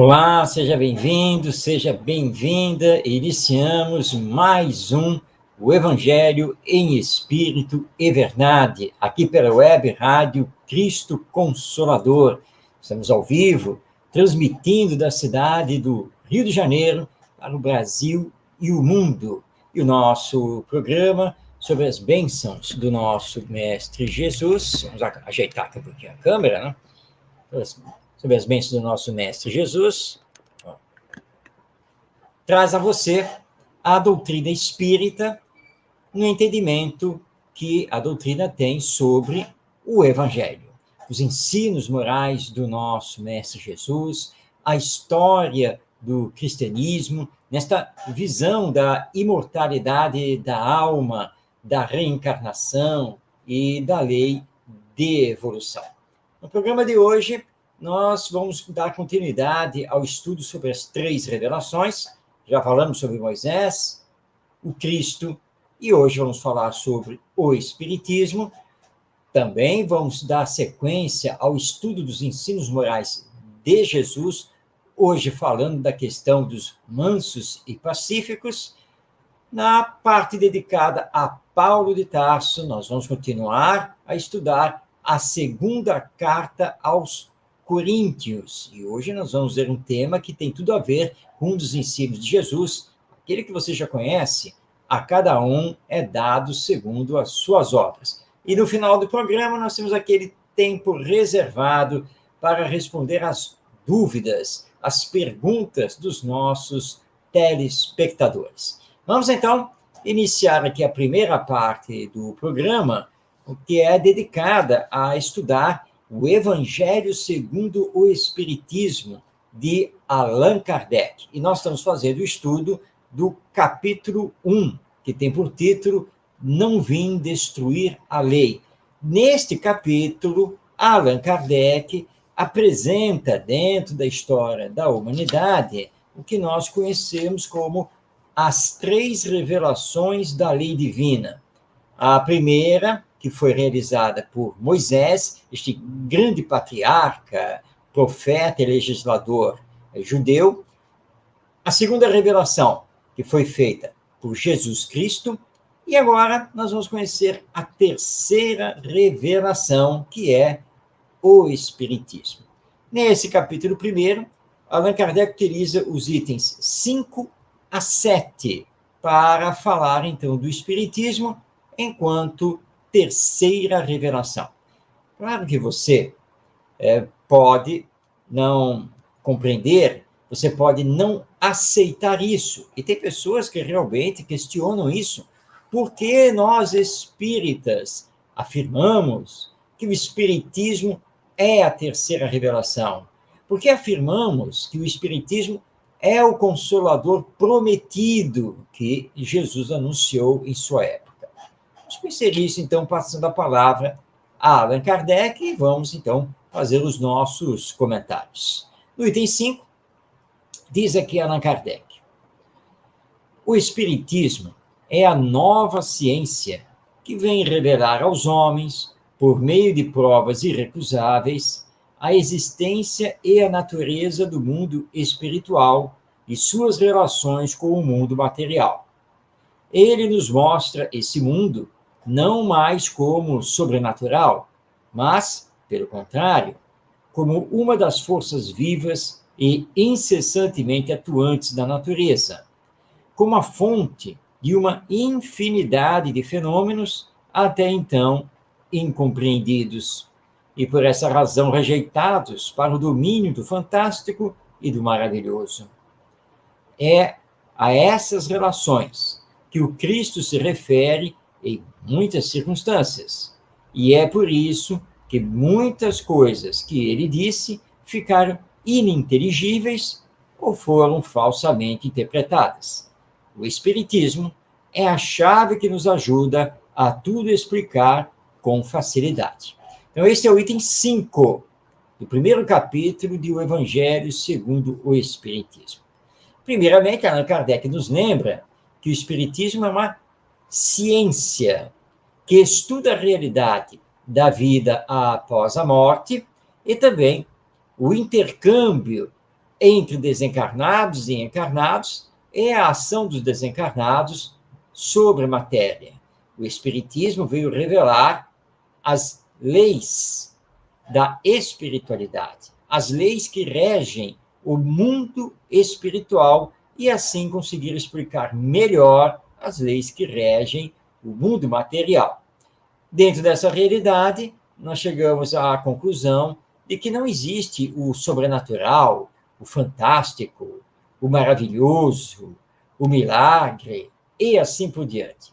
Olá, seja bem-vindo, seja bem-vinda. Iniciamos mais o Evangelho em Espírito e Verdade, aqui pela web rádio Cristo Consolador. Estamos ao vivo, transmitindo da cidade do Rio de Janeiro para o Brasil e o mundo. E o nosso programa sobre as bênçãos do nosso Mestre Jesus. Vamos ajeitar aqui um pouquinho a câmera, né? Sobre as bênçãos do nosso Mestre Jesus, traz a você a doutrina espírita no entendimento que a doutrina tem sobre o Evangelho. Os ensinos morais do nosso Mestre Jesus, a história do cristianismo, nesta visão da imortalidade da alma, da reencarnação e da lei de evolução. No programa de hoje, nós vamos dar continuidade ao estudo sobre as três revelações. Já falamos sobre Moisés, o Cristo, e hoje vamos falar sobre o Espiritismo. Também vamos dar sequência ao estudo dos ensinos morais de Jesus, hoje falando da questão dos mansos e pacíficos. Na parte dedicada a Paulo de Tarso, nós vamos continuar a estudar a segunda carta aos Coríntios. E hoje nós vamos ver um tema que tem tudo a ver com um dos ensinos de Jesus, aquele que você já conhece: a cada um é dado segundo as suas obras. E no final do programa nós temos aquele tempo reservado para responder às dúvidas, às perguntas dos nossos telespectadores. Vamos, então, iniciar aqui a primeira parte do programa, que é dedicada a estudar o Evangelho segundo o Espiritismo, de Allan Kardec. E nós estamos fazendo o estudo do capítulo 1, que tem por título Não Vim Destruir a Lei. Neste capítulo, Allan Kardec apresenta, dentro da história da humanidade, o que nós conhecemos como as três revelações da lei divina. A primeira, que foi realizada por Moisés, este grande patriarca, profeta e legislador judeu. A segunda revelação, que foi feita por Jesus Cristo. E agora nós vamos conhecer a terceira revelação, que é o Espiritismo. Nesse capítulo 1, Allan Kardec utiliza os itens 5 a 7 para falar, então, do Espiritismo enquanto terceira revelação. Claro que você pode não compreender, você pode não aceitar isso. E tem pessoas que realmente questionam isso. Por que nós espíritas afirmamos que o Espiritismo é a terceira revelação? Por que afirmamos que o Espiritismo é o Consolador prometido que Jesus anunciou em sua época? Vamos conhecer isso, então, passando a palavra a Allan Kardec e vamos, então, fazer os nossos comentários. No item 5, diz aqui Allan Kardec: o Espiritismo é a nova ciência que vem revelar aos homens, por meio de provas irrecusáveis, a existência e a natureza do mundo espiritual e suas relações com o mundo material. Ele nos mostra esse mundo não mais como sobrenatural, mas, pelo contrário, como uma das forças vivas e incessantemente atuantes da natureza, como a fonte de uma infinidade de fenômenos até então incompreendidos e, por essa razão, rejeitados para o domínio do fantástico e do maravilhoso. É a essas relações que o Cristo se refere em muitas circunstâncias, e é por isso que muitas coisas que ele disse ficaram ininteligíveis ou foram falsamente interpretadas. O Espiritismo é a chave que nos ajuda a tudo explicar com facilidade. Então, esse é o item 5 do primeiro capítulo de O Evangelho segundo o Espiritismo. Primeiramente, Allan Kardec nos lembra que o Espiritismo é uma ciência que estuda a realidade da vida após a morte e também o intercâmbio entre desencarnados e encarnados é a ação dos desencarnados sobre a matéria. O Espiritismo veio revelar as leis da espiritualidade, as leis que regem o mundo espiritual e assim conseguir explicar melhor as leis que regem o mundo material. Dentro dessa realidade, nós chegamos à conclusão de que não existe o sobrenatural, o fantástico, o maravilhoso, o milagre e assim por diante.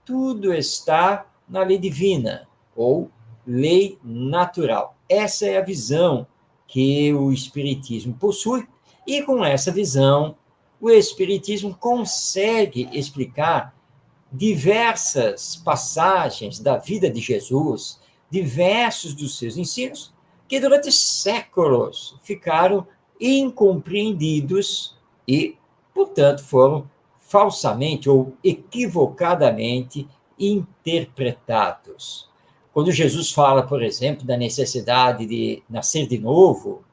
Tudo está na lei divina, ou lei natural. Essa é a visão que o Espiritismo possui, e com essa visão, o Espiritismo consegue explicar diversas passagens da vida de Jesus, diversos dos seus ensinos, que durante séculos ficaram incompreendidos e, portanto, foram falsamente ou equivocadamente interpretados. Quando Jesus fala, por exemplo, da necessidade de nascer de novo,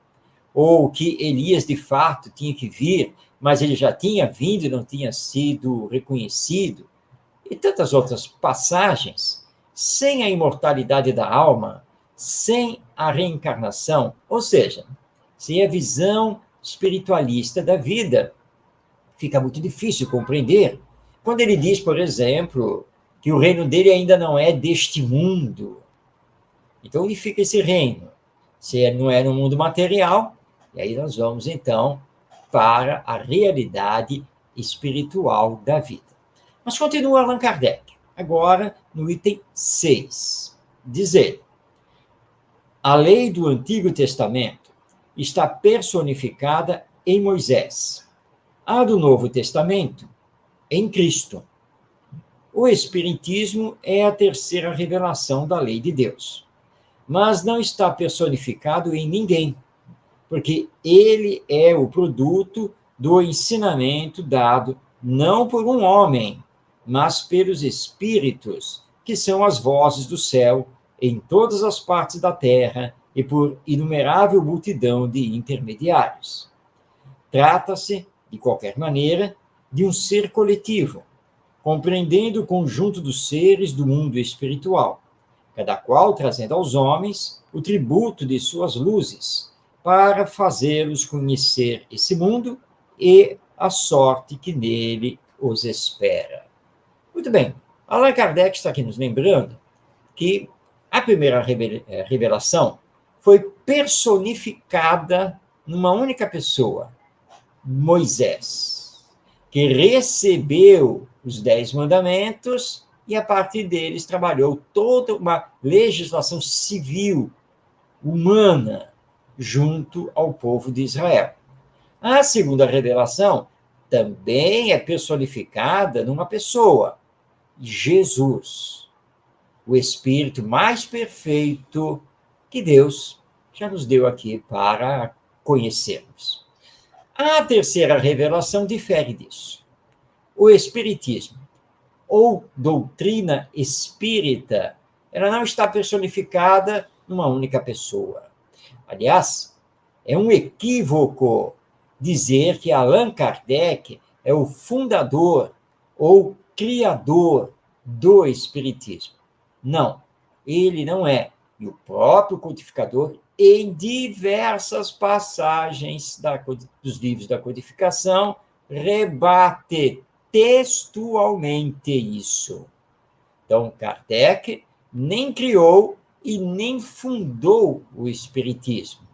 ou que Elias de fato tinha que vir, mas ele já tinha vindo e não tinha sido reconhecido, e tantas outras passagens, sem a imortalidade da alma, sem a reencarnação, ou seja, sem a visão espiritualista da vida, fica muito difícil compreender. Quando ele diz, por exemplo, que o reino dele ainda não é deste mundo. Então, onde fica esse reino? Se não é no mundo material, e aí nós vamos, então, para a realidade espiritual da vida. Mas continua Allan Kardec, agora no item 6. Diz ele: a lei do Antigo Testamento está personificada em Moisés. A do Novo Testamento, em Cristo. O Espiritismo é a terceira revelação da lei de Deus, mas não está personificado em ninguém, porque ele é o produto do ensinamento dado não por um homem, mas pelos espíritos, que são as vozes do céu em todas as partes da terra e por inumerável multidão de intermediários. Trata-se, de qualquer maneira, de um ser coletivo, compreendendo o conjunto dos seres do mundo espiritual, cada qual trazendo aos homens o tributo de suas luzes, para fazê-los conhecer esse mundo e a sorte que nele os espera. Muito bem, Allan Kardec está aqui nos lembrando que a primeira revelação foi personificada numa única pessoa, Moisés, que recebeu os 10 mandamentos e, a partir deles, trabalhou toda uma legislação civil, humana, junto ao povo de Israel. A segunda revelação também é personificada numa pessoa, Jesus, o Espírito mais perfeito que Deus já nos deu aqui para conhecermos. A terceira revelação difere disso. O Espiritismo, ou doutrina espírita, ela não está personificada numa única pessoa. Aliás, é um equívoco dizer que Allan Kardec é o fundador ou criador do Espiritismo. Não, ele não é. E o próprio codificador, em diversas passagens dos livros da codificação, rebate textualmente isso. Então, Kardec nem criou e nem fundou o Espiritismo,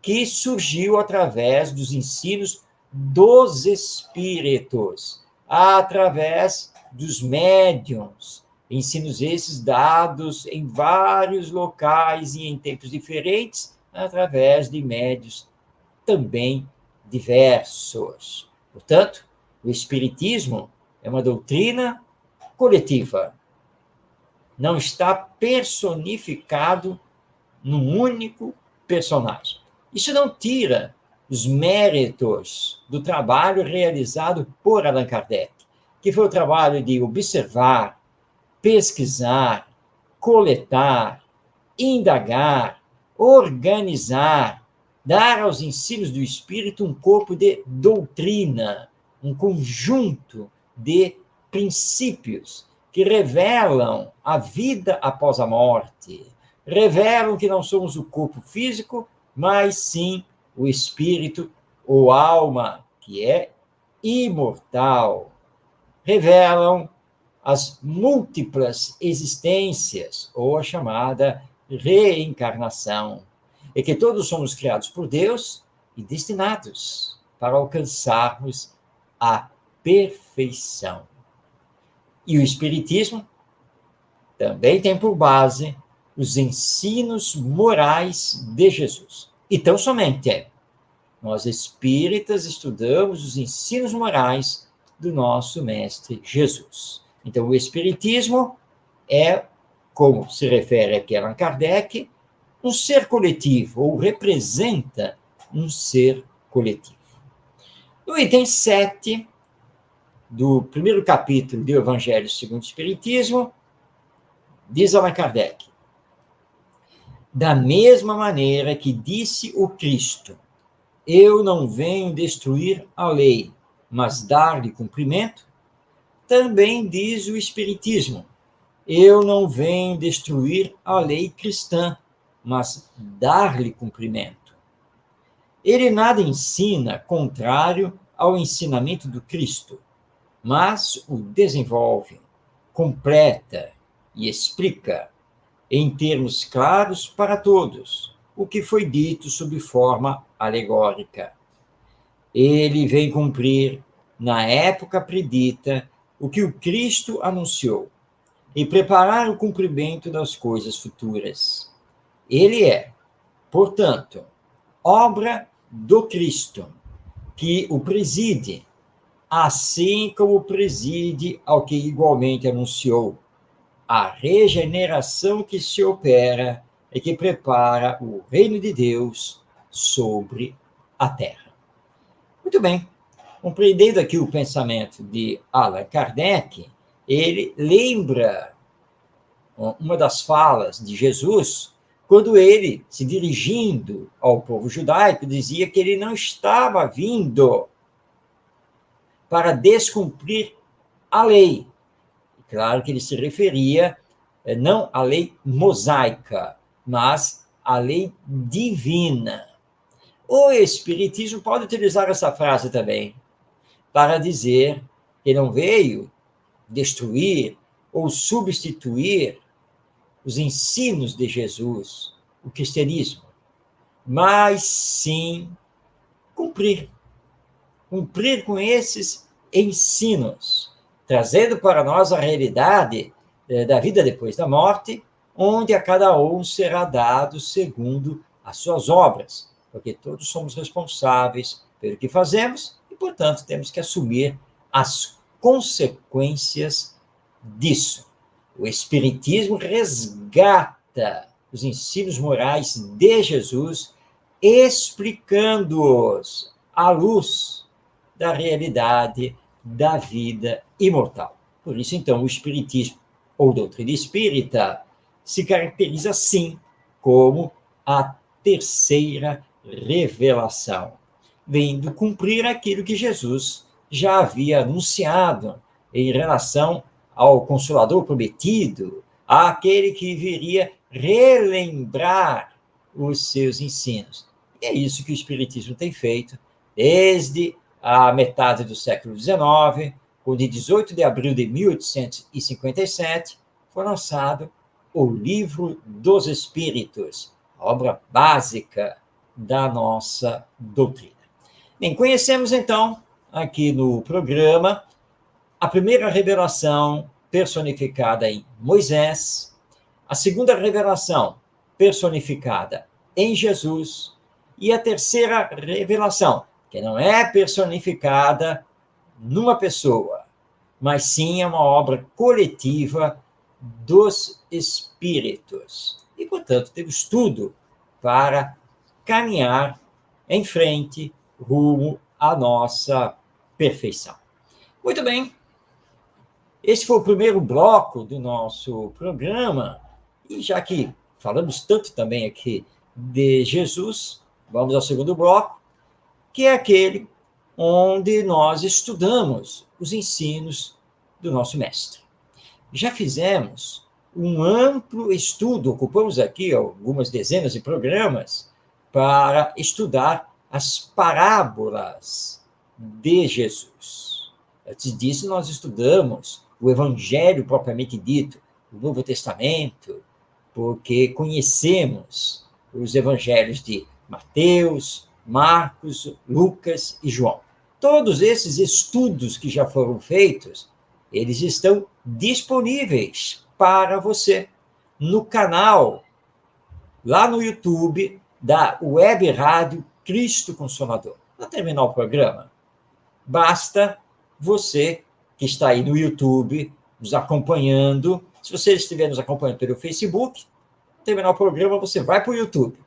que surgiu através dos ensinos dos espíritos, através dos médiuns, ensinos esses dados em vários locais e em tempos diferentes, através de médiuns também diversos. Portanto, o Espiritismo é uma doutrina coletiva. Não está personificado num único personagem. Isso não tira os méritos do trabalho realizado por Allan Kardec, que foi o trabalho de observar, pesquisar, coletar, indagar, organizar dar aos ensinos do Espírito um corpo de doutrina, um conjunto de princípios que revelam a vida após a morte, revelam que não somos o corpo físico, mas sim o espírito ou alma, que é imortal. Revelam as múltiplas existências, ou a chamada reencarnação, e que todos somos criados por Deus e destinados para alcançarmos a perfeição. E o Espiritismo também tem por base os ensinos morais de Jesus. E tão somente nós espíritas estudamos os ensinos morais do nosso Mestre Jesus. Então, o Espiritismo é, como se refere aqui a Allan Kardec, um ser coletivo, ou representa um ser coletivo. No item 7 do primeiro capítulo do Evangelho segundo o Espiritismo, diz Allan Kardec: da mesma maneira que disse o Cristo, eu não venho destruir a lei, mas dar-lhe cumprimento, também diz o Espiritismo, eu não venho destruir a lei cristã, mas dar-lhe cumprimento. Ele nada ensina contrário ao ensinamento do Cristo, mas o desenvolve, completa e explica, em termos claros para todos, o que foi dito sob forma alegórica. Ele vem cumprir, na época predita, o que o Cristo anunciou, e preparar o cumprimento das coisas futuras. Ele é, portanto, obra do Cristo, que o preside, assim como preside ao que igualmente anunciou, a regeneração que se opera e que prepara o reino de Deus sobre a terra. Muito bem, compreendendo aqui o pensamento de Allan Kardec, ele lembra uma das falas de Jesus, quando ele, se dirigindo ao povo judaico, dizia que ele não estava vindo para descumprir a lei. Claro que ele se referia não à lei mosaica, mas à lei divina. O Espiritismo pode utilizar essa frase também para dizer que não veio destruir ou substituir os ensinos de Jesus, o cristianismo, mas sim cumprir com esses ensinos, trazendo para nós a realidade da vida depois da morte, onde a cada um será dado segundo as suas obras, porque todos somos responsáveis pelo que fazemos e, portanto, temos que assumir as consequências disso. O Espiritismo resgata os ensinos morais de Jesus, explicando-os à luz da realidade da vida imortal. Por isso, então, o Espiritismo, ou doutrina espírita, se caracteriza, sim, como a terceira revelação, vindo cumprir aquilo que Jesus já havia anunciado em relação ao Consolador prometido, àquele que viria relembrar os seus ensinos. E é isso que o Espiritismo tem feito desde a metade do século XIX, quando, em 18 de abril de 1857, foi lançado o Livro dos Espíritos, a obra básica da nossa doutrina. Bem, conhecemos, então, aqui no programa, a primeira revelação personificada em Moisés, a segunda revelação personificada em Jesus e a terceira revelação, que não é personificada numa pessoa, mas sim é uma obra coletiva dos espíritos. E, portanto, temos tudo para caminhar em frente rumo à nossa perfeição. Muito bem, esse foi o primeiro bloco do nosso programa, e já que falamos tanto também aqui de Jesus, vamos ao segundo bloco, que é aquele onde nós estudamos os ensinos do nosso mestre. Já fizemos um amplo estudo, ocupamos aqui algumas dezenas de programas para estudar as parábolas de Jesus. Antes disso, nós estudamos o Evangelho propriamente dito, o Novo Testamento, porque conhecemos os evangelhos de Mateus, Marcos, Lucas e João. Todos esses estudos que já foram feitos, eles estão disponíveis para você no canal, lá no YouTube, da Web Rádio Cristo Consolador. Para terminar o programa, basta você que está aí no YouTube, nos acompanhando. Se você estiver nos acompanhando pelo Facebook, terminar o programa, você vai para o YouTube.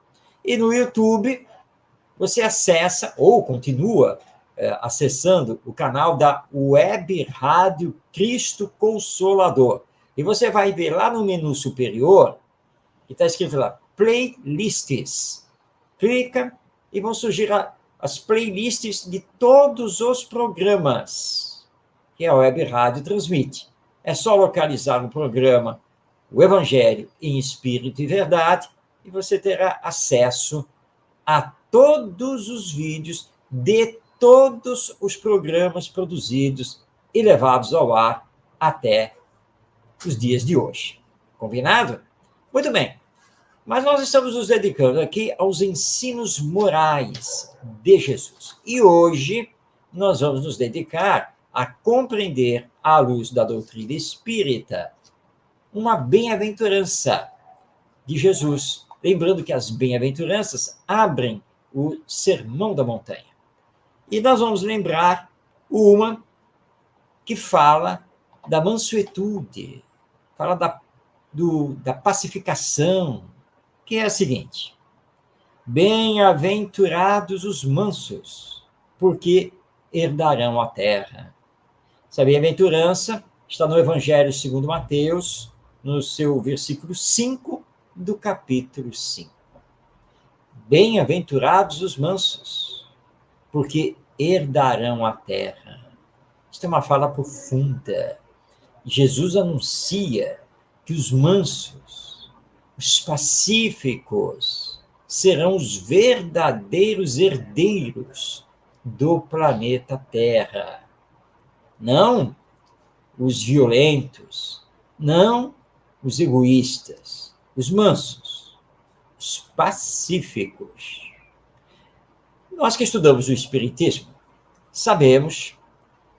E no YouTube, você acessa, ou continua acessando, o canal da Web Rádio Cristo Consolador. E você vai ver lá no menu superior, que está escrito lá, Playlists. Clica e vão surgir as playlists de todos os programas que a Web Rádio transmite. É só localizar no programa o Evangelho em Espírito e Verdade e você terá acesso a todos os vídeos de todos os programas produzidos e levados ao ar até os dias de hoje. Combinado? Muito bem. Mas nós estamos nos dedicando aqui aos ensinos morais de Jesus. E hoje nós vamos nos dedicar a compreender, à luz da doutrina espírita, uma bem-aventurança de Jesus. Lembrando que as bem-aventuranças abrem o Sermão da Montanha. E nós vamos lembrar uma que fala da mansuetude, fala da pacificação, que é a seguinte: bem-aventurados os mansos, porque herdarão a terra. Essa bem-aventurança está no Evangelho segundo Mateus, no seu versículo 5 do capítulo 5. Bem-aventurados os mansos, porque herdarão a terra. Isso é uma fala profunda. Jesus anuncia que os mansos, os pacíficos, serão os verdadeiros herdeiros do planeta Terra. Não os violentos, não os egoístas, os mansos, os pacíficos. Nós que estudamos o Espiritismo, sabemos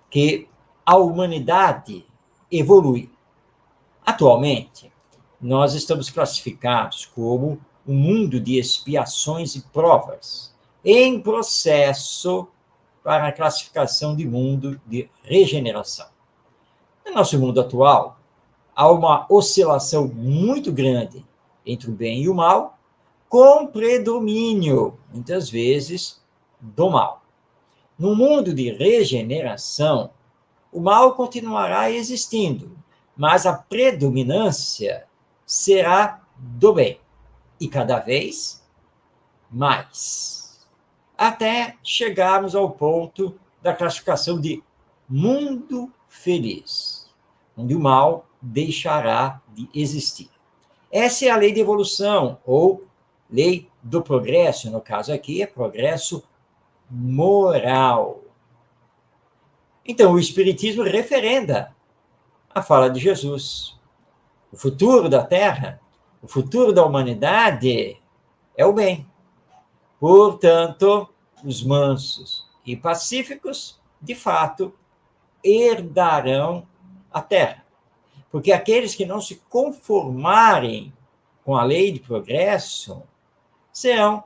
que a humanidade evolui. Atualmente, nós estamos classificados como um mundo de expiações e provas, em processo para a classificação de mundo de regeneração. No nosso mundo atual, há uma oscilação muito grande entre o bem e o mal, com predomínio, muitas vezes, do mal. No mundo de regeneração, o mal continuará existindo, mas a predominância será do bem, e cada vez mais, até chegarmos ao ponto da classificação de mundo feliz, onde o mal deixará de existir. Essa é a lei de evolução, ou lei do progresso, no caso aqui é progresso moral. Então, o Espiritismo referenda a fala de Jesus. O futuro da Terra, o futuro da humanidade é o bem. Portanto, os mansos e pacíficos, de fato, herdarão a Terra. Porque aqueles que não se conformarem com a lei de progresso serão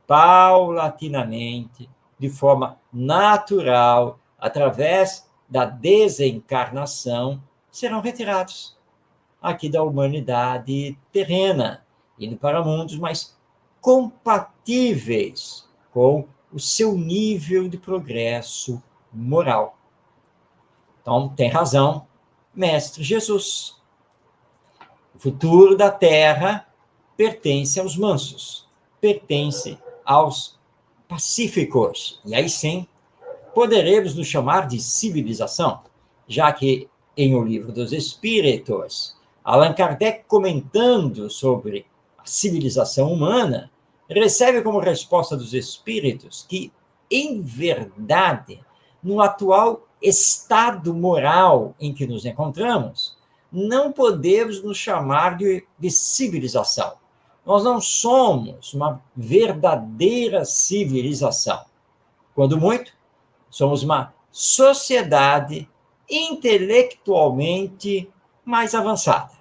paulatinamente, de forma natural, através da desencarnação, serão retirados aqui da humanidade terrena, indo para mundos mais compatíveis com o seu nível de progresso moral. Então, tem razão, Mestre Jesus. O futuro da Terra pertence aos mansos, pertence aos pacíficos. E aí sim, poderemos nos chamar de civilização, já que em O Livro dos Espíritos, Allan Kardec, comentando sobre a civilização humana, recebe como resposta dos espíritos que, em verdade, no atual estado moral em que nos encontramos, não podemos nos chamar de civilização. Nós não somos uma verdadeira civilização. Quando muito, somos uma sociedade intelectualmente mais avançada.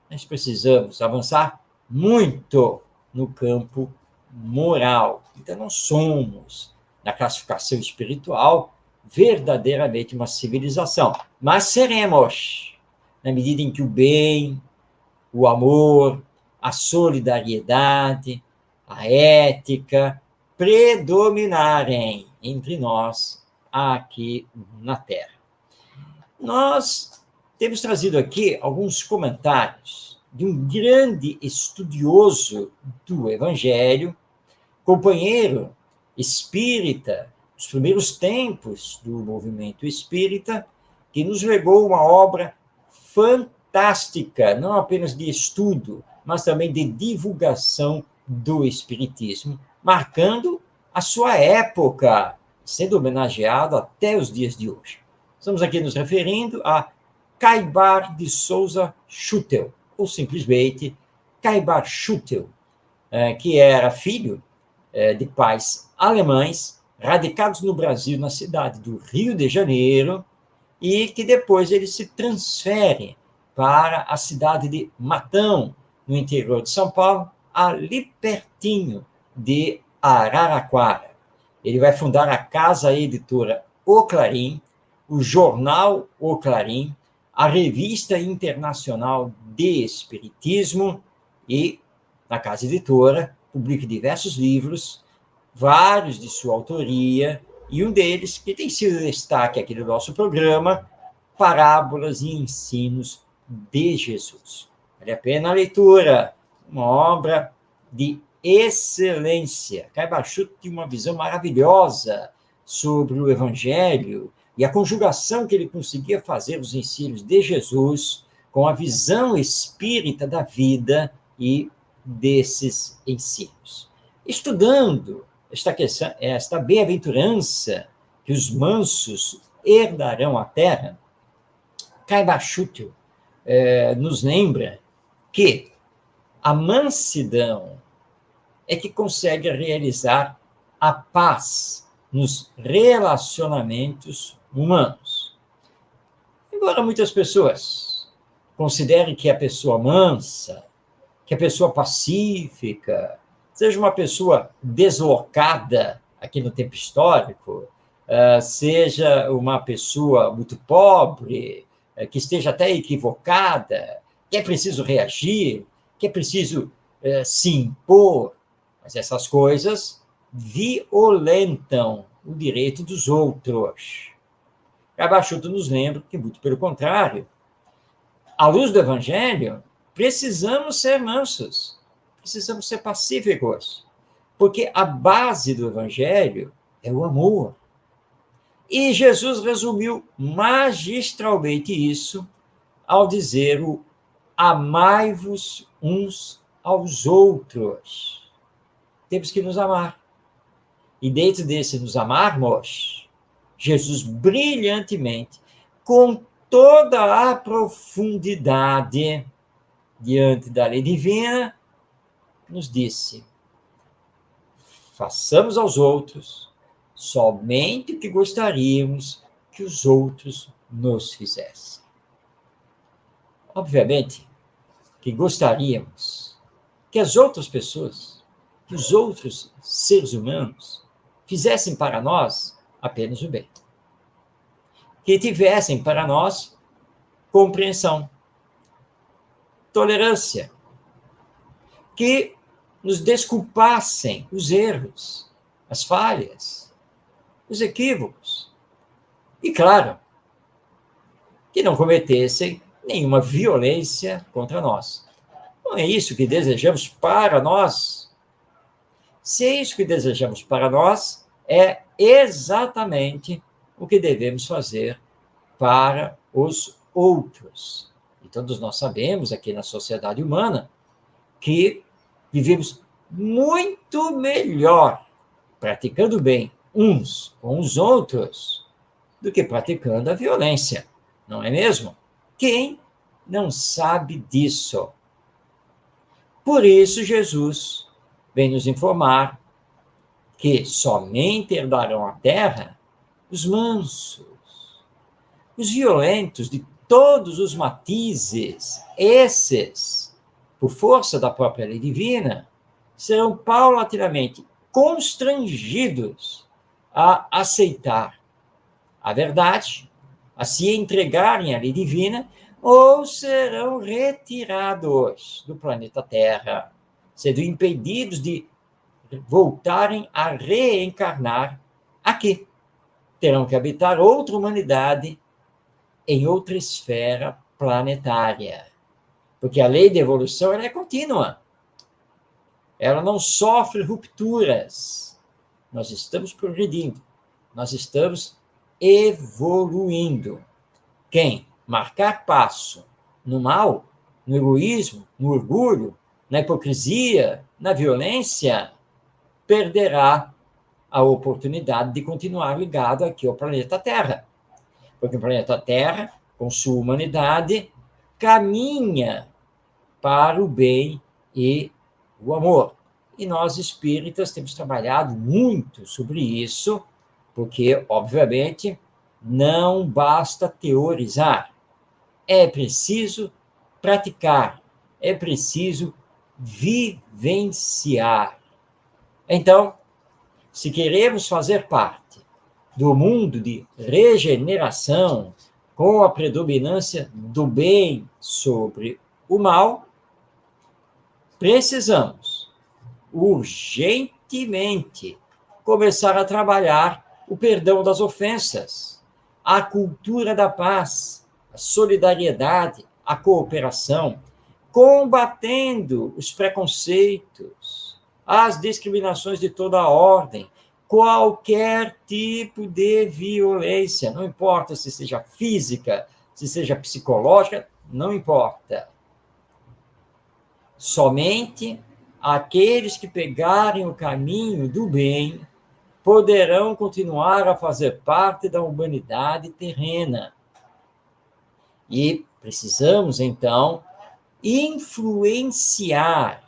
Nós precisamos avançar muito no campo moral. Então, não somos, na classificação espiritual, verdadeiramente uma civilização. Mas seremos, na medida em que o bem, o amor, a solidariedade, a ética predominarem entre nós aqui na Terra. Nós temos trazido aqui alguns comentários de um grande estudioso do Evangelho, companheiro espírita, nos primeiros tempos do movimento espírita, que nos legou uma obra fantástica, não apenas de estudo, mas também de divulgação do espiritismo, marcando a sua época, sendo homenageado até os dias de hoje. Estamos aqui nos referindo a Caibar de Souza Schuttel, ou simplesmente Caibar Schuttel, que era filho de pais alemães, radicados no Brasil, na cidade do Rio de Janeiro, e que depois ele se transfere para a cidade de Matão, no interior de São Paulo, ali pertinho de Araraquara. Ele vai fundar a Casa Editora O Clarim, o jornal O Clarim, a Revista Internacional de Espiritismo e, na Casa Editora, publica diversos livros, vários de sua autoria, e um deles, que tem sido destaque aqui no nosso programa, Parábolas e Ensinos de Jesus. Vale a pena a leitura, uma obra de excelência. Caibar Schuttel tinha uma visão maravilhosa sobre o Evangelho e a conjugação que ele conseguia fazer dos ensinos de Jesus com a visão espírita da vida e desses ensinos. Estudando esta bem-aventurança que os mansos herdarão a terra, Caibar Schuttel nos lembra que a mansidão é que consegue realizar a paz nos relacionamentos humanos. Embora muitas pessoas considerem que a pessoa mansa, que a pessoa pacífica, seja uma pessoa deslocada aqui no tempo histórico, seja uma pessoa muito pobre, que esteja até equivocada, que é preciso reagir, que é preciso se impor, mas essas coisas violentam o direito dos outros. Caibar Schuttel nos lembra que, muito pelo contrário, à luz do Evangelho, precisamos ser mansos, precisamos ser pacíficos, porque a base do Evangelho é o amor. E Jesus resumiu magistralmente isso ao dizer o amai-vos uns aos outros. Temos que nos amar. E dentro desse nos amarmos, Jesus brilhantemente, com toda a profundidade diante da lei divina, nos disse: façamos aos outros somente o que gostaríamos que os outros nos fizessem. Obviamente que gostaríamos que as outras pessoas, que os outros seres humanos, fizessem para nós apenas o bem. Que tivessem para nós compreensão, tolerância, que nos desculpassem os erros, as falhas, os equívocos. E, claro, que não cometessem nenhuma violência contra nós. Não é isso que desejamos para nós? Se é isso que desejamos para nós, é exatamente o que devemos fazer para os outros. E todos nós sabemos, aqui na sociedade humana, que vivemos muito melhor praticando bem uns com os outros do que praticando a violência, não é mesmo? Quem não sabe disso? Por isso, Jesus vem nos informar que somente herdarão a terra os mansos. Os violentos de todos os matizes, esses, por força da própria lei divina, serão paulatinamente constrangidos a aceitar a verdade, a se entregarem à lei divina, ou serão retirados do planeta Terra, sendo impedidos de voltarem a reencarnar aqui. Terão que habitar outra humanidade em outra esfera planetária. Porque a lei de evolução ela é contínua. Ela não sofre rupturas. Nós estamos progredindo. Nós estamos evoluindo. Quem marcar passo no mal, no egoísmo, no orgulho, na hipocrisia, na violência, perderá a oportunidade de continuar ligado aqui ao planeta Terra. Porque o planeta Terra, com sua humanidade, caminha para o bem e o amor. E nós, espíritas, temos trabalhado muito sobre isso, porque, obviamente, não basta teorizar. É preciso praticar, é preciso vivenciar. Então, se queremos fazer parte do mundo de regeneração, com a predominância do bem sobre o mal, precisamos urgentemente começar a trabalhar o perdão das ofensas, a cultura da paz, a solidariedade, a cooperação, combatendo os preconceitos, as discriminações de toda a ordem, qualquer tipo de violência, não importa se seja física, se seja psicológica, não importa. Somente aqueles que pegarem o caminho do bem poderão continuar a fazer parte da humanidade terrena. E precisamos, então, influenciar,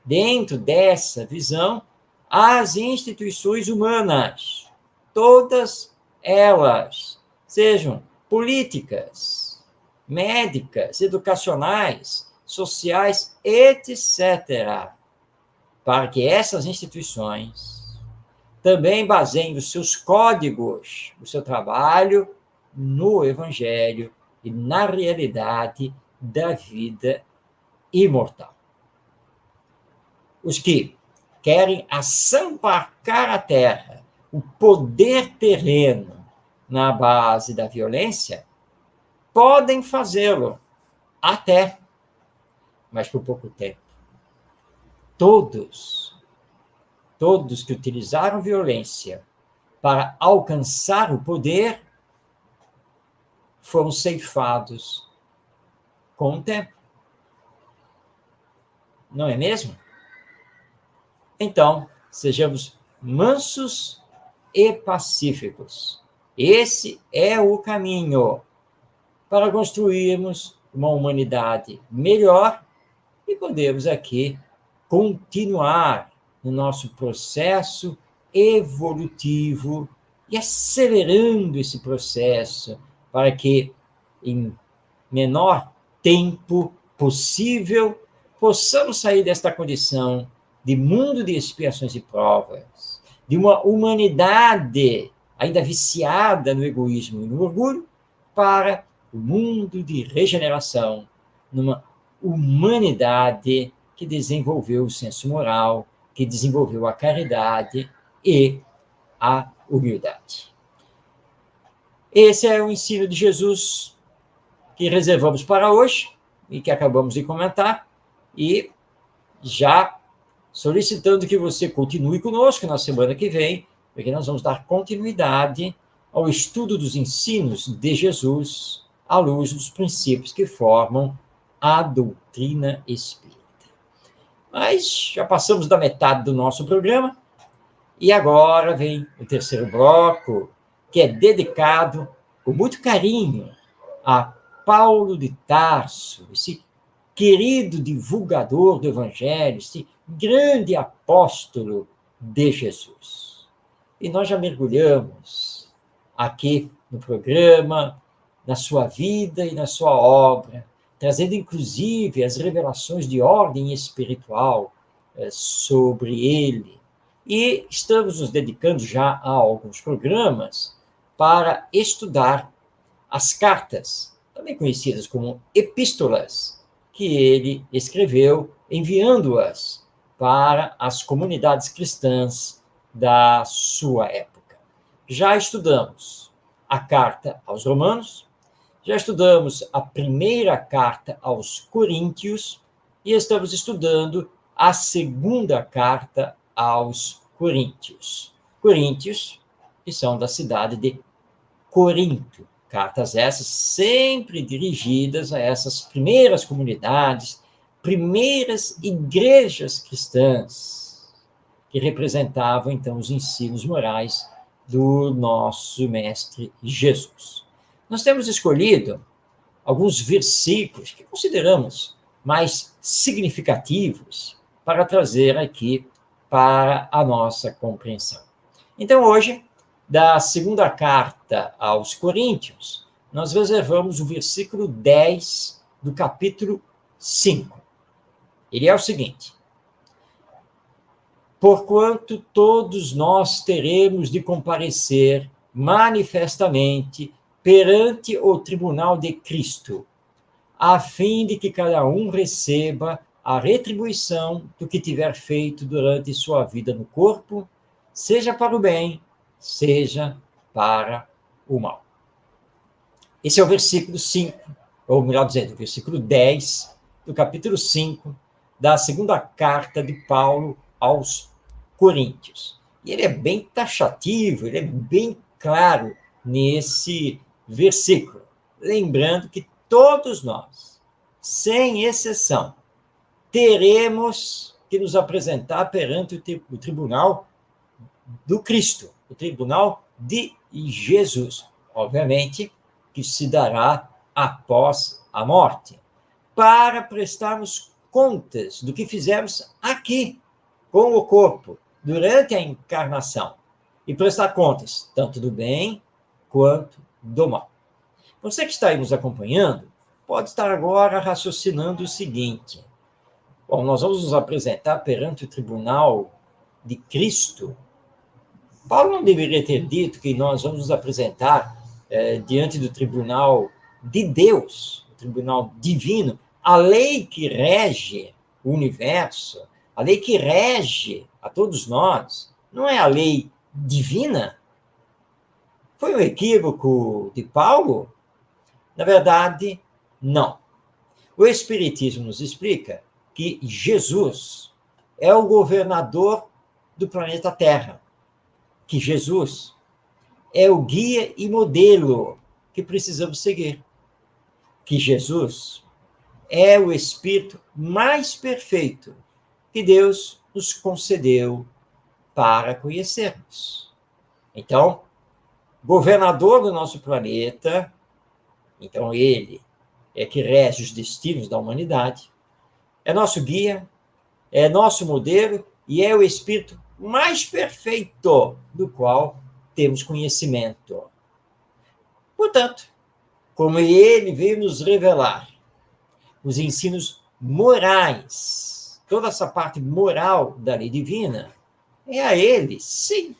dentro dessa visão, as instituições humanas, todas elas, sejam políticas, médicas, educacionais, sociais, etc., para que essas instituições também baseiem os seus códigos, o seu trabalho no Evangelho e na realidade da vida imortal. Os que querem assambarcar a terra, o poder terreno na base da violência, podem fazê-lo até, mas por pouco tempo. Todos que utilizaram violência para alcançar o poder foram ceifados com o tempo. Não é mesmo? Então, sejamos mansos e pacíficos. Esse é o caminho para construirmos uma humanidade melhor e podermos aqui continuar no nosso processo evolutivo e acelerando esse processo para que, em menor tempo possível, possamos sair desta condição de mundo de expiações e provas, de uma humanidade ainda viciada no egoísmo e no orgulho, para o mundo de regeneração, numa humanidade que desenvolveu o senso moral, que desenvolveu a caridade e a humildade. Esse é o ensino de Jesus que reservamos para hoje e que acabamos de comentar, e já solicitando que você continue conosco na semana que vem, porque nós vamos dar continuidade ao estudo dos ensinos de Jesus à luz dos princípios que formam a doutrina espírita. Mas já passamos da metade do nosso programa e agora vem o terceiro bloco, que é dedicado com muito carinho a Paulo de Tarso, esse querido divulgador do Evangelho, esse grande apóstolo de Jesus. E nós já mergulhamos aqui no programa, na sua vida e na sua obra, trazendo inclusive as revelações de ordem espiritual sobre ele. E estamos nos dedicando já a alguns programas para estudar as cartas, também conhecidas como epístolas, que ele escreveu, enviando-as para as comunidades cristãs da sua época. Já estudamos a carta aos Romanos, já estudamos a primeira carta aos Coríntios e estamos estudando a segunda carta aos Coríntios. Coríntios, que são da cidade de Corinto. Cartas essas sempre dirigidas a essas primeiras comunidades, primeiras igrejas cristãs, que representavam, então, os ensinos morais do nosso Mestre Jesus. Nós temos escolhido alguns versículos que consideramos mais significativos para trazer aqui para a nossa compreensão. Então, hoje, da segunda carta aos Coríntios, nós reservamos o versículo 10 do capítulo 5. Ele é o seguinte: porquanto todos nós teremos de comparecer manifestamente perante o tribunal de Cristo, a fim de que cada um receba a retribuição do que tiver feito durante sua vida no corpo, seja para o bem, seja para o mal. Esse é o versículo 5, ou melhor dizendo, o versículo 10 do capítulo 5 da segunda carta de Paulo aos Coríntios. E ele é bem taxativo, ele é bem claro nesse versículo, lembrando que todos nós, sem exceção, teremos que nos apresentar perante o tribunal do Cristo, o tribunal de Jesus. Obviamente que se dará após a morte, para prestarmos contas do que fizemos aqui com o corpo, durante a encarnação, e prestar contas tanto do bem quanto do mal. Você que está aí nos acompanhando, pode estar agora raciocinando o seguinte: bom, nós vamos nos apresentar perante o tribunal de Cristo. Paulo não deveria ter dito que nós vamos nos apresentar diante do tribunal de Deus, o tribunal divino, a lei que rege o universo, a lei que rege a todos nós, não é a lei divina? Foi um equívoco de Paulo? Na verdade, não. O Espiritismo nos explica que Jesus é o governador do planeta Terra, que Jesus é o guia e modelo que precisamos seguir, que Jesus é o Espírito mais perfeito que Deus nos concedeu para conhecermos. Então, governador do nosso planeta, então ele é que rege os destinos da humanidade, é nosso guia, é nosso modelo e é o Espírito mais perfeito do qual temos conhecimento. Portanto, como ele veio nos revelar os ensinos morais, toda essa parte moral da lei divina, é a ele, sim,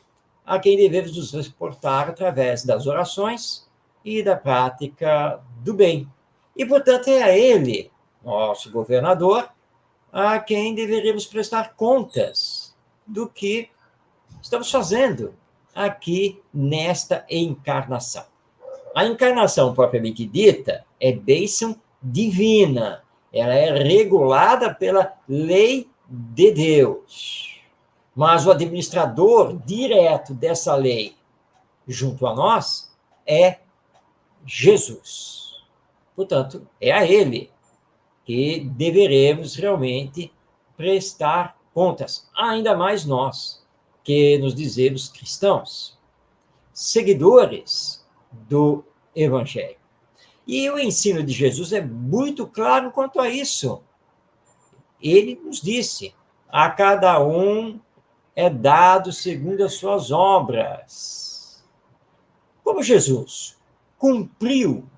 a quem devemos nos reportar através das orações e da prática do bem. E, portanto, é a ele, nosso governador, a quem deveríamos prestar contas do que estamos fazendo aqui nesta encarnação. A encarnação propriamente dita é bênção divina. Ela é regulada pela lei de Deus. Mas o administrador direto dessa lei junto a nós é Jesus. Portanto, é a ele que deveremos realmente prestar contas, ainda mais nós, que nos dizemos cristãos, seguidores do Evangelho. E o ensino de Jesus é muito claro quanto a isso. Ele nos disse: a cada um é dado segundo as suas obras. Como Jesus cumpriu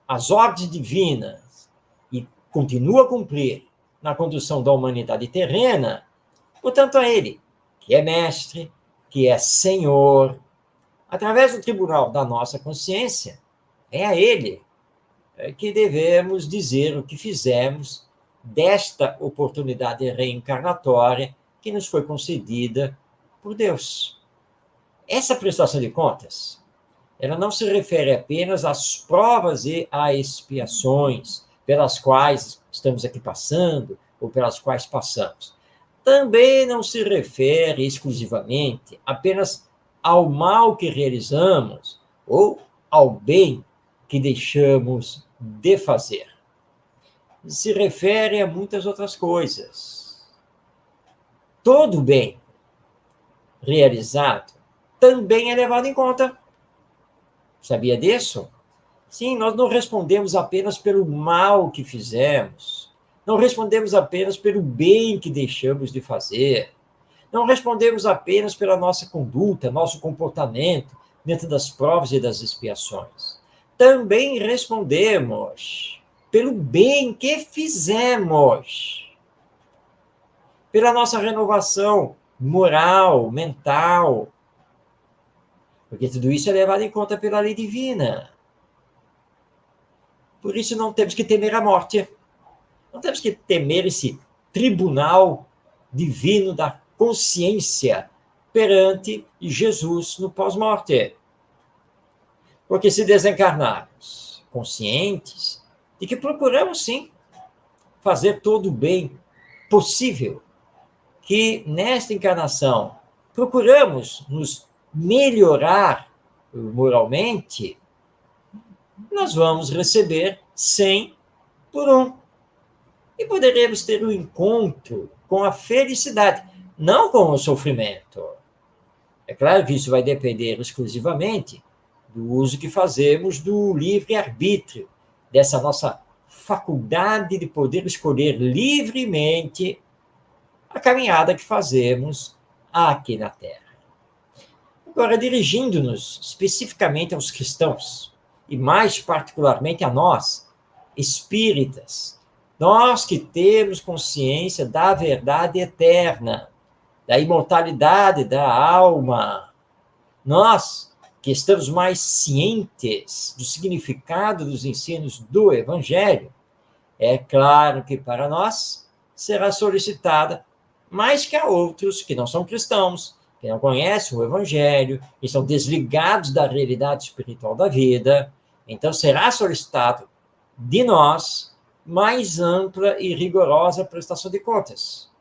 as ordens divinas e continua a cumprir na condução da humanidade terrena, portanto, a ele, que é mestre, que é senhor, através do tribunal da nossa consciência, é a ele que devemos dizer o que fizemos desta oportunidade reencarnatória que nos foi concedida por Deus. Essa prestação de contas, ela não se refere apenas às provas e às expiações pelas quais estamos aqui passando ou pelas quais passamos. Também não se refere exclusivamente apenas ao mal que realizamos ou ao bem que deixamos de fazer. Se refere a muitas outras coisas. Todo bem realizado também é levado em conta. Sabia disso? Sim, nós não respondemos apenas pelo mal que fizemos, não respondemos apenas pelo bem que deixamos de fazer, não respondemos apenas pela nossa conduta, nosso comportamento dentro das provas e das expiações. Também respondemos pelo bem que fizemos, pela nossa renovação moral, mental, porque tudo isso é levado em conta pela lei divina. Por isso não temos que temer a morte. Não temos que temer esse tribunal divino da consciência perante Jesus no pós-morte. Porque se desencarnarmos conscientes de que procuramos, sim, fazer todo o bem possível, que nesta encarnação procuramos nos melhorar moralmente, nós vamos receber 100 por 1. E poderemos ter um encontro com a felicidade, não com o sofrimento. É claro que isso vai depender exclusivamente do uso que fazemos do livre-arbítrio, dessa nossa faculdade de poder escolher livremente a caminhada que fazemos aqui na Terra. Agora, dirigindo-nos especificamente aos cristãos, e mais particularmente a nós, espíritas, nós que temos consciência da verdade eterna, da imortalidade da alma, nós que estamos mais cientes do significado dos ensinos do Evangelho, é claro que para nós será solicitada mais que a outros que não são cristãos, que não conhecem o Evangelho, que estão desligados da realidade espiritual da vida. Então, será solicitado de nós mais ampla e rigorosa prestação de contas,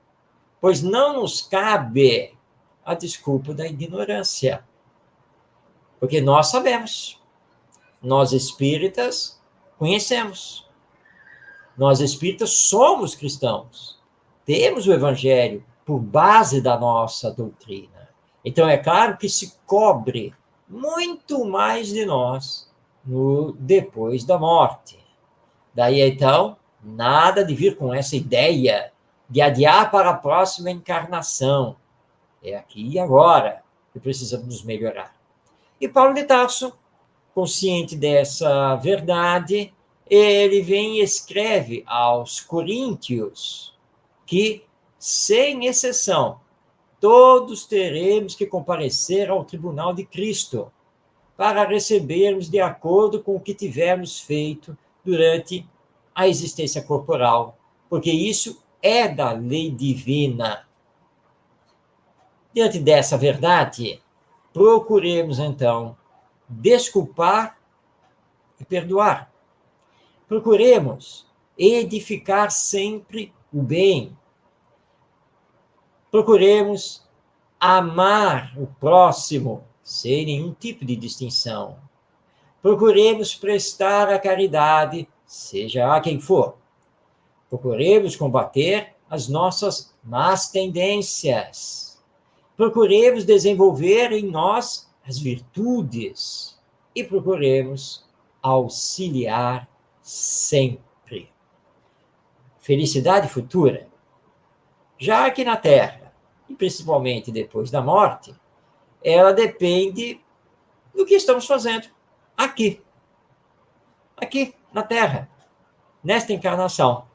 pois não nos cabe a desculpa da ignorância, porque nós sabemos, nós espíritas conhecemos, nós espíritas somos cristãos, temos o Evangelho por base da nossa doutrina. Então, é claro que se cobre muito mais de nós no depois da morte. Daí, então, nada de vir com essa ideia de adiar para a próxima encarnação. É aqui e agora que precisamos nos melhorar. E Paulo de Tarso, consciente dessa verdade, ele vem e escreve aos coríntios que, sem exceção, todos teremos que comparecer ao tribunal de Cristo para recebermos de acordo com o que tivermos feito durante a existência corporal, porque isso é da lei divina. Diante dessa verdade, procuremos, então, desculpar e perdoar. Procuremos edificar sempre o bem. Procuremos amar o próximo sem nenhum tipo de distinção. Procuremos prestar a caridade, seja a quem for. Procuremos combater as nossas más tendências. Procuremos desenvolver em nós as virtudes e procuremos auxiliar sempre. Felicidade futura. Já aqui na Terra, e principalmente depois da morte, ela depende do que estamos fazendo aqui na Terra, nesta encarnação.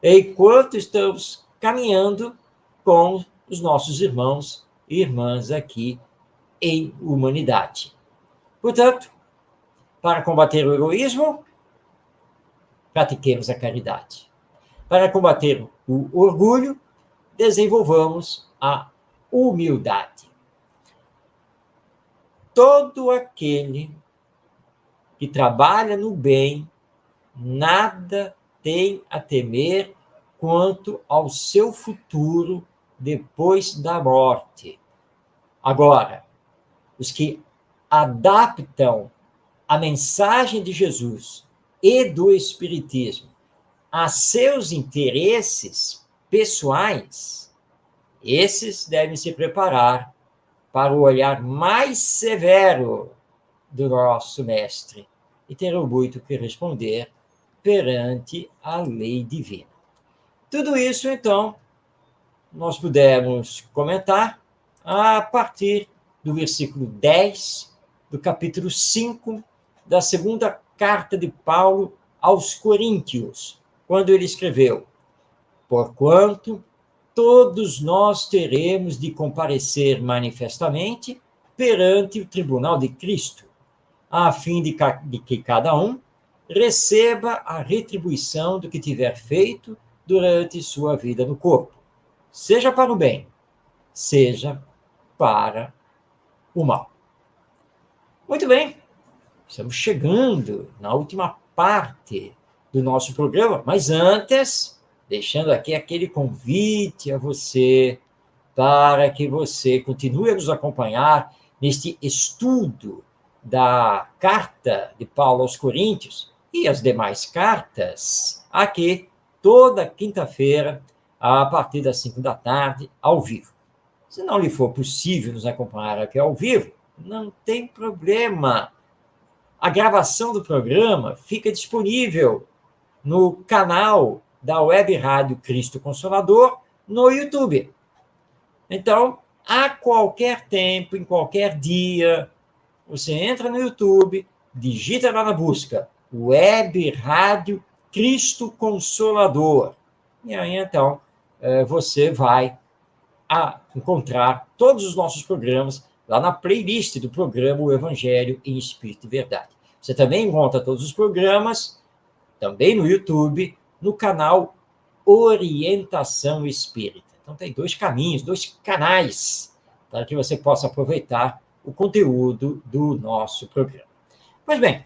Enquanto estamos caminhando com os nossos irmãos e irmãs aqui em humanidade. Portanto, para combater o egoísmo, pratiquemos a caridade. Para combater o orgulho, desenvolvamos a humildade. Todo aquele que trabalha no bem, nada tem a temer quanto ao seu futuro depois da morte. Agora, os que adaptam a mensagem de Jesus e do Espiritismo a seus interesses pessoais, esses devem se preparar para o olhar mais severo do nosso mestre e terão muito que responder perante a lei divina. Tudo isso, então, nós pudemos comentar a partir do versículo 10 do capítulo 5 da segunda carta de Paulo aos Coríntios, quando ele escreveu: porquanto todos nós teremos de comparecer manifestamente perante o tribunal de Cristo, a fim de que cada um receba a retribuição do que tiver feito durante sua vida no corpo, seja para o bem, seja para o mal. Muito bem, estamos chegando na última parte do nosso programa, mas antes, deixando aqui aquele convite a você, para que você continue a nos acompanhar neste estudo da carta de Paulo aos Coríntios e as demais cartas, aqui toda quinta-feira, a partir das 5 da tarde, ao vivo. Se não lhe for possível nos acompanhar aqui ao vivo, não tem problema. A gravação do programa fica disponível no canal da Web Rádio Cristo Consolador no YouTube. Então, a qualquer tempo, em qualquer dia, você entra no YouTube, digita lá na busca Web Rádio Cristo Consolador. E aí, então, você vai encontrar todos os nossos programas lá na playlist do programa O Evangelho em Espírito e Verdade. Você também encontra todos os programas, também no YouTube, no canal Orientação Espírita. Então, tem dois caminhos, dois canais, para que você possa aproveitar o conteúdo do nosso programa. Pois bem,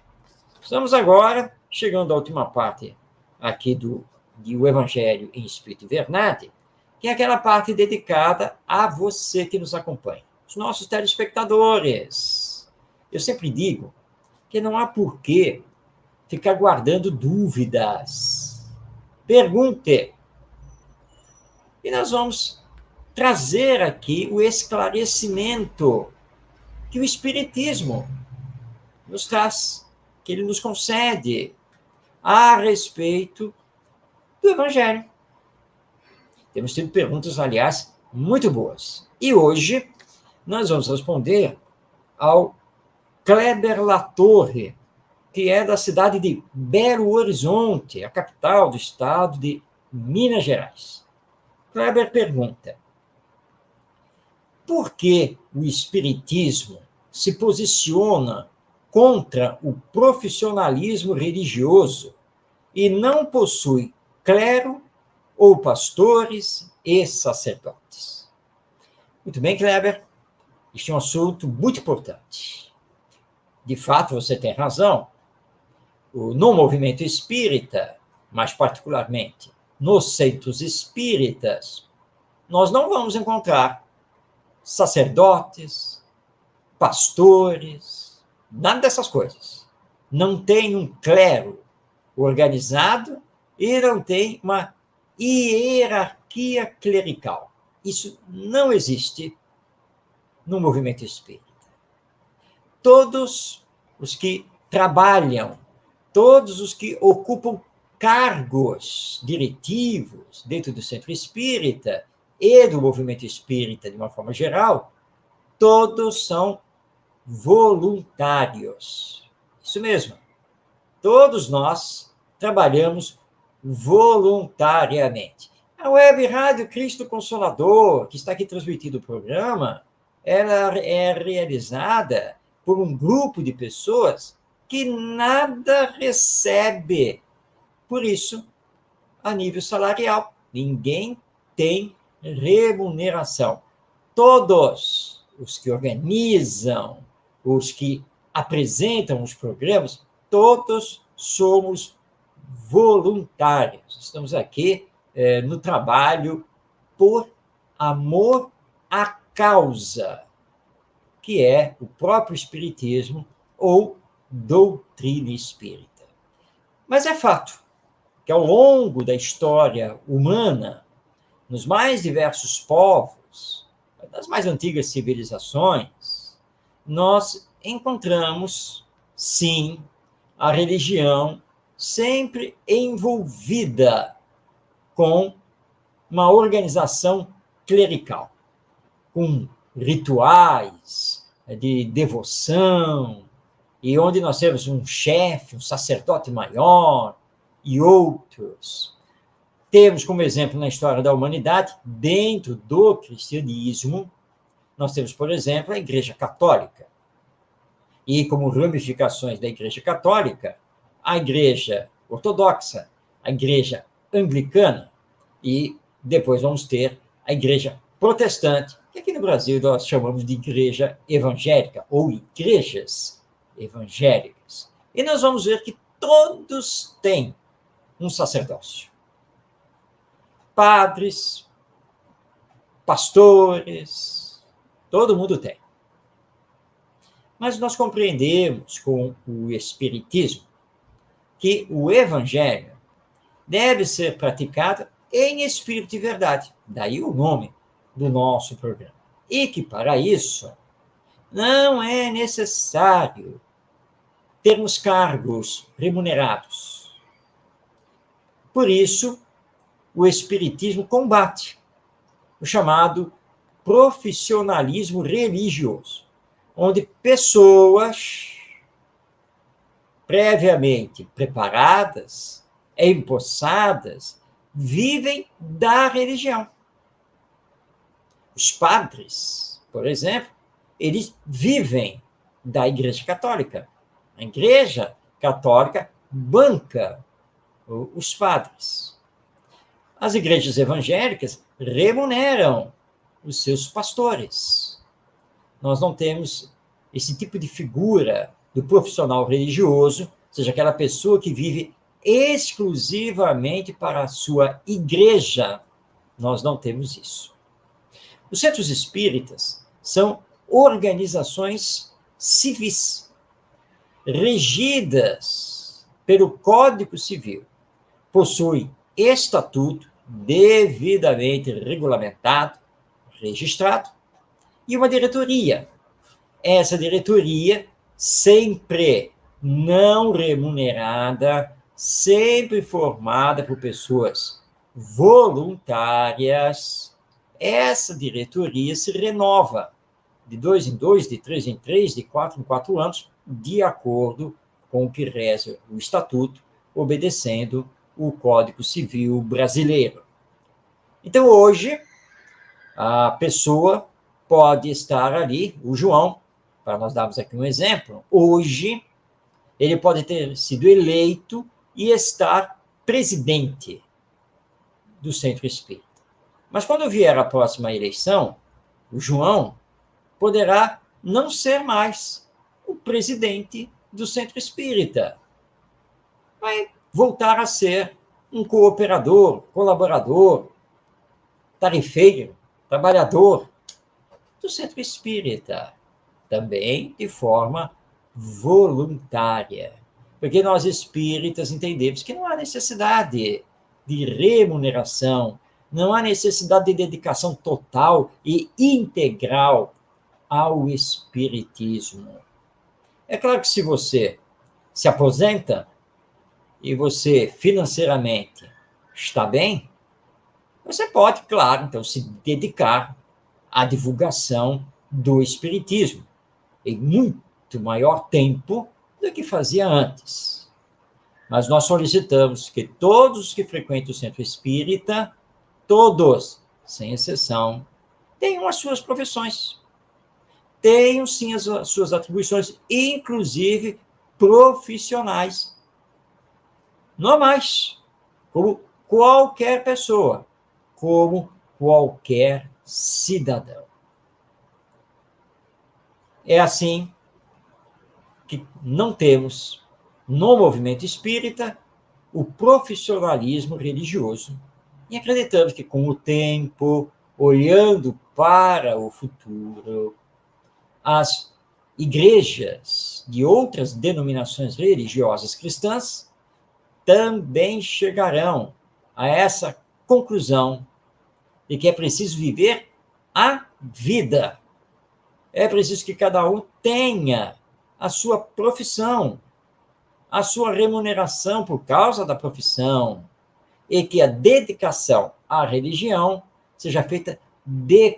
estamos agora chegando à última parte aqui do Evangelho em Espírito e Verdade, que é aquela parte dedicada a você que nos acompanha, os nossos telespectadores. Eu sempre digo que não há porquê ficar guardando dúvidas. Pergunte. E nós vamos trazer aqui o esclarecimento que o Espiritismo nos traz, que ele nos concede a respeito do Evangelho. Temos tido perguntas, aliás, muito boas. E hoje nós vamos responder ao Kleber Latorre, que é da cidade de Belo Horizonte, a capital do estado de Minas Gerais. Kleber pergunta: por que o Espiritismo se posiciona contra o profissionalismo religioso e não possui clero ou pastores e sacerdotes? Muito bem, Kleber. Este é um assunto muito importante. De fato, você tem razão. No movimento espírita, mais particularmente nos centros espíritas, nós não vamos encontrar sacerdotes, pastores, nada dessas coisas. Não tem um clero organizado e não tem uma hierarquia clerical. Isso não existe no movimento espírita. Todos os que trabalham, todos os que ocupam cargos diretivos dentro do centro espírita e do movimento espírita de uma forma geral, todos são voluntários. Isso mesmo. Todos nós trabalhamos voluntariamente. A Web Rádio Cristo Consolador, que está aqui transmitindo o programa, ela é realizada por um grupo de pessoas que nada recebe. Por isso, a nível salarial, ninguém tem remuneração. Todos os que organizam, os que apresentam os programas, todos somos voluntários. Estamos aqui no trabalho por amor à causa, que é o próprio Espiritismo ou doutrina espírita. Mas é fato que, ao longo da história humana, nos mais diversos povos, das mais antigas civilizações, nós encontramos, sim, a religião sempre envolvida com uma organização clerical, com rituais de devoção, e onde nós temos um chefe, um sacerdote maior e outros. Temos como exemplo na história da humanidade, dentro do cristianismo, nós temos, por exemplo, a Igreja Católica. E como ramificações da Igreja Católica, a Igreja Ortodoxa, a Igreja Anglicana e depois vamos ter a Igreja Protestante, que aqui no Brasil nós chamamos de Igreja Evangélica ou igrejas evangélicas. E nós vamos ver que todos têm um sacerdócio. Padres, pastores, todo mundo tem. Mas nós compreendemos com o Espiritismo que o Evangelho deve ser praticado em espírito e verdade. Daí o nome do nosso programa. E que, para isso, não é necessário termos cargos remunerados. Por isso, o Espiritismo combate o chamado profissionalismo religioso, onde pessoas previamente preparadas, empossadas, vivem da religião. Os padres, por exemplo, eles vivem da Igreja Católica. A Igreja Católica banca os padres. As igrejas evangélicas remuneram os seus pastores. Nós não temos esse tipo de figura do profissional religioso, ou seja, aquela pessoa que vive exclusivamente para a sua igreja. Nós não temos isso. Os centros espíritas são organizações civis, regidas pelo Código Civil, possuem estatuto devidamente regulamentado, registrado, e uma diretoria. Essa diretoria sempre não remunerada, sempre formada por pessoas voluntárias. Essa diretoria se renova de 2 em 2, de 3 em 3, de 4 em 4 anos, de acordo com o que reza o Estatuto, obedecendo o Código Civil brasileiro. Então, hoje, a pessoa pode estar ali, o João, para nós darmos aqui um exemplo, hoje ele pode ter sido eleito e estar presidente do Centro Espírita. Mas quando vier a próxima eleição, o João poderá não ser mais o presidente do Centro Espírita. Vai voltar a ser um cooperador, colaborador, tarefeiro, trabalhador do centro espírita, também de forma voluntária. Porque nós espíritas entendemos que não há necessidade de remuneração, não há necessidade de dedicação total e integral ao espiritismo. É claro que se você se aposenta e você financeiramente está bem, você pode, claro, então, se dedicar à divulgação do espiritismo em muito maior tempo do que fazia antes. Mas nós solicitamos que todos os que frequentam o centro espírita, todos, sem exceção, tenham as suas profissões, tenham sim as suas atribuições, inclusive profissionais, normais, como qualquer pessoa, como qualquer cidadão. É assim que não temos, no movimento espírita, o profissionalismo religioso. E acreditamos que, com o tempo, olhando para o futuro, as igrejas de outras denominações religiosas cristãs também chegarão a essa conclusão de que é preciso viver a vida. É preciso que cada um tenha a sua profissão, a sua remuneração por causa da profissão, e que a dedicação à religião seja feita de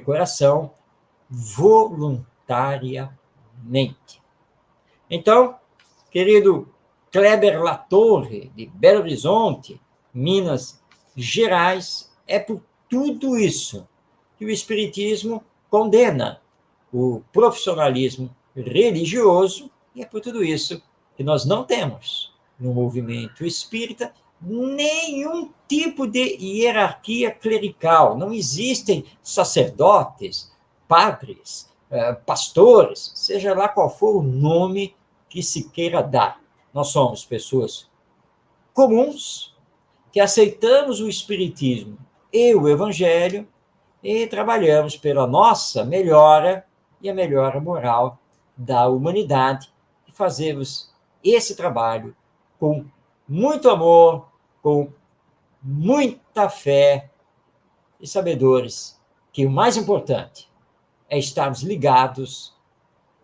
coração, voluntariamente. Então, querido Kleber Latorre, de Belo Horizonte, Minas Gerais, é por tudo isso que o Espiritismo condena o profissionalismo religioso, e é por tudo isso que nós não temos no movimento espírita nenhum tipo de hierarquia clerical. Não existem sacerdotes, padres, pastores, seja lá qual for o nome que se queira dar. Nós somos pessoas comuns que aceitamos o Espiritismo e o Evangelho e trabalhamos pela nossa melhora e a melhora moral da humanidade, e fazemos esse trabalho com muito amor, com muita fé, e sabedores que o mais importante é estarmos ligados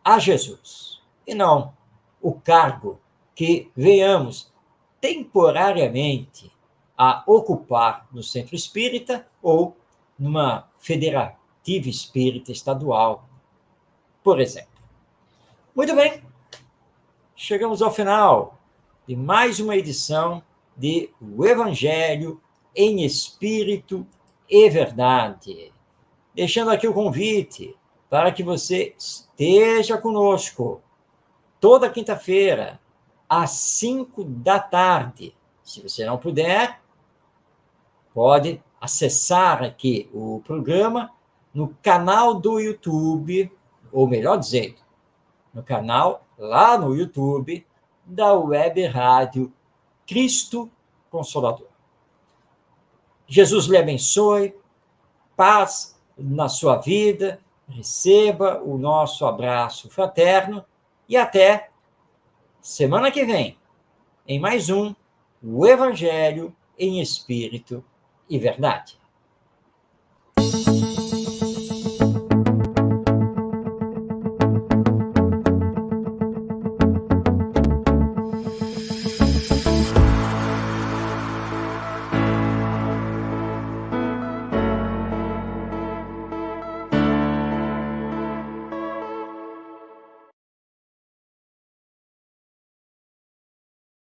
a Jesus, e não o cargo que venhamos temporariamente a ocupar no centro espírita ou numa federativa espírita estadual, por exemplo. Muito bem, chegamos ao final de mais uma edição de O Evangelho em Espírito e Verdade. Deixando aqui o convite para que você esteja conosco toda quinta-feira, às 5 da tarde. Se você não puder, pode acessar aqui o programa no canal do YouTube, ou melhor dizendo, no canal lá no YouTube da Web Rádio Cristo Consolador. Jesus lhe abençoe, paz na sua vida, receba o nosso abraço fraterno e até semana que vem, em mais um O Evangelho em Espírito e Verdade.